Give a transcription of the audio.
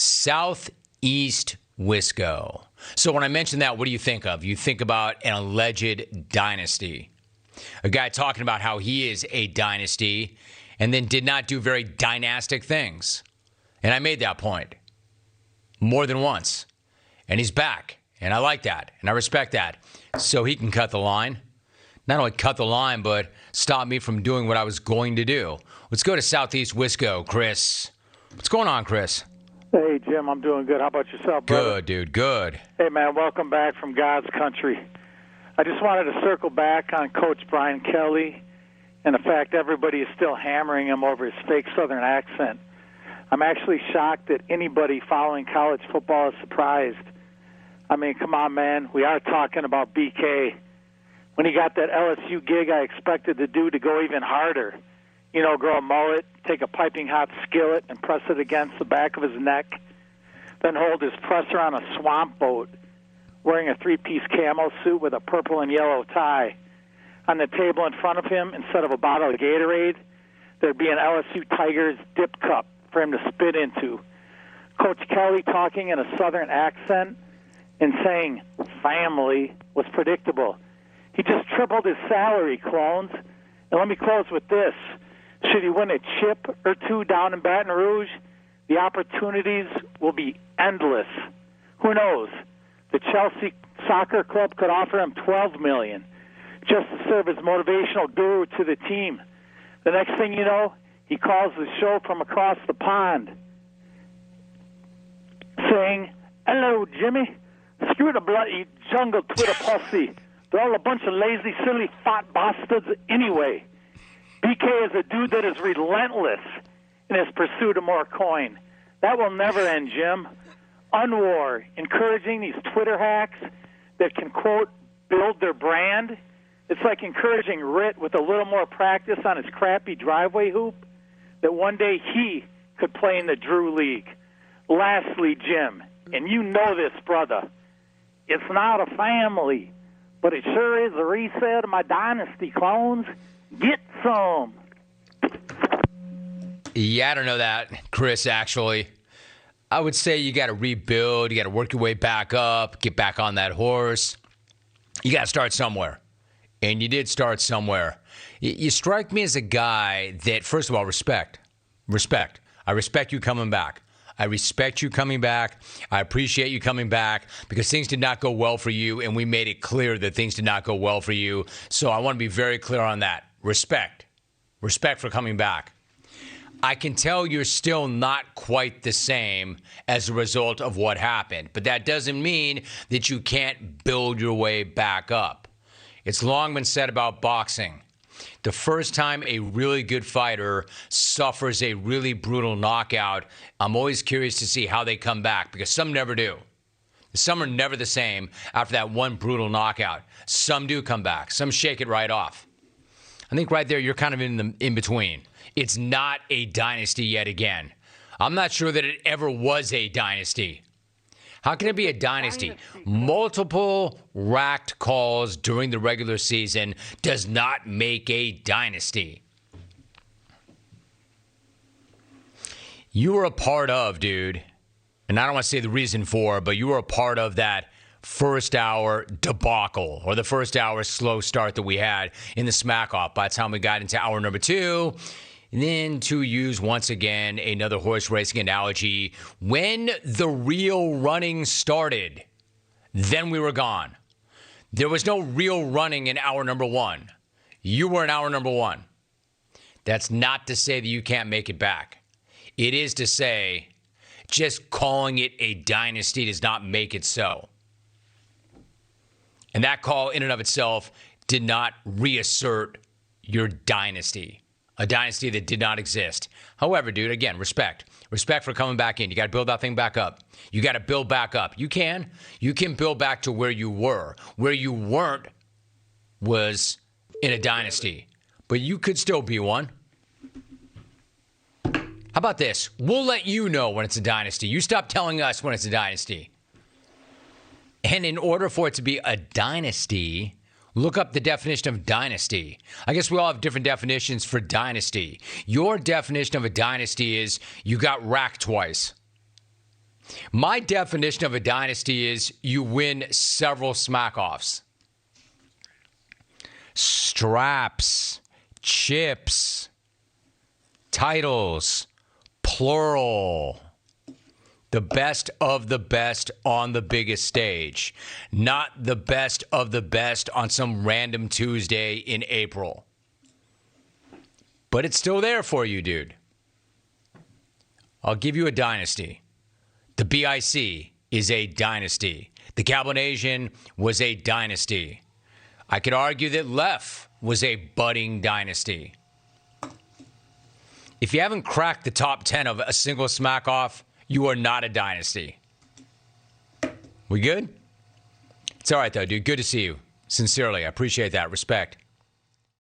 Southeast Wisco. So when I mention that, what do you think of? You think about an alleged dynasty. A guy talking about how he is a dynasty and then did not do very dynastic things. And I made that point more than once. And he's back. And I like that. And I respect that. So he can cut the line. Not only cut the line, but stop me from doing what I was going to do. Let's go to Southeast Wisco, Chris. What's going on, Chris? Hey, Jim, I'm doing good. How about yourself, brother? Good, dude, good. Hey, man, welcome back from God's country. I just wanted to circle back on Coach Brian Kelly and the fact everybody is still hammering him over his fake Southern accent. I'm actually shocked that anybody following college football is surprised. I mean, come on, man. We are talking about BK. When he got that LSU gig, I expected the dude to go even harder. You know, grow a mullet, take a piping hot skillet and press it against the back of his neck, then hold his presser on a swamp boat, wearing a three-piece camo suit with a purple and yellow tie. On the table in front of him, instead of a bottle of Gatorade, there'd be an LSU Tigers dip cup for him to spit into. Coach Kelly talking in a Southern accent and saying family was predictable. He just tripled his salary, clones. And let me close with this. Should he win a chip or two down in Baton Rouge, the opportunities will be endless. Who knows? The Chelsea Soccer Club could offer him $12 million just to serve as motivational guru to the team. The next thing you know, he calls the show from across the pond, saying, "Hello, Jimmy. Screw the bloody jungle Twitter pussy. They're all a bunch of lazy, silly, fat bastards anyway." BK is a dude that is relentless in his pursuit of more coin. That will never end, Jim. Unwar, encouraging these Twitter hacks that can, quote, build their brand. It's like encouraging Rit with a little more practice on his crappy driveway hoop that one day he could play in the Drew League. Lastly, Jim, and you know this, brother, it's not a family, but it sure is a reset of my dynasty, clones. Get some. Yeah, I don't know that, Chris, actually. I would say you got to rebuild. You got to work your way back up, get back on that horse. You got to start somewhere. And you did start somewhere. You strike me as a guy that, first of all, respect. Respect. I respect you coming back. I respect you coming back. I appreciate you coming back because things did not go well for you, and we made it clear that things did not go well for you. So I want to be very clear on that. Respect. Respect for coming back. I can tell you're still not quite the same as a result of what happened, but that doesn't mean that you can't build your way back up. It's long been said about boxing. The first time a really good fighter suffers a really brutal knockout, I'm always curious to see how they come back because some never do. Some are never the same after that one brutal knockout. Some do come back. Some shake it right off. I think right there you're kind of in between. It's not a dynasty yet again. I'm not sure that it ever was a dynasty. How can it be a dynasty? Multiple racked calls during the regular season does not make a dynasty. You were a part of, dude, and I don't want to say the reason for, but you were a part of that first hour debacle or the first hour slow start that we had in the Smackoff. By the time we got into hour number 2, and then to use once again another horse racing analogy, when the real running started, then we were gone. There was no real running in hour number 1. You were in hour number 1. That's not to say that you can't make it back. It is to say just calling it a dynasty does not make it so. And that call in and of itself did not reassert your dynasty, a dynasty that did not exist. However, dude, again, respect. Respect for coming back in. You got to build that thing back up. You got to build back up. You can build back to where you were. Where you weren't was in a dynasty, but you could still be one. How about this? We'll let you know when it's a dynasty. You stop telling us when it's a dynasty. And in order for it to be a dynasty, look up the definition of dynasty. I guess we all have different definitions for dynasty. Your definition of a dynasty is you got racked twice. My definition of a dynasty is you win several Smackoffs. Straps, chips, titles, plural. The best of the best on the biggest stage. Not the best of the best on some random Tuesday in April. But it's still there for you, dude. I'll give you a dynasty. The BIC is a dynasty. The Cowboy Nation was a dynasty. I could argue that Left was a budding dynasty. If you haven't cracked the top 10 of a single Smackoff, you are not a dynasty. We good? It's all right, though, dude. Good to see you. Sincerely, I appreciate that. Respect.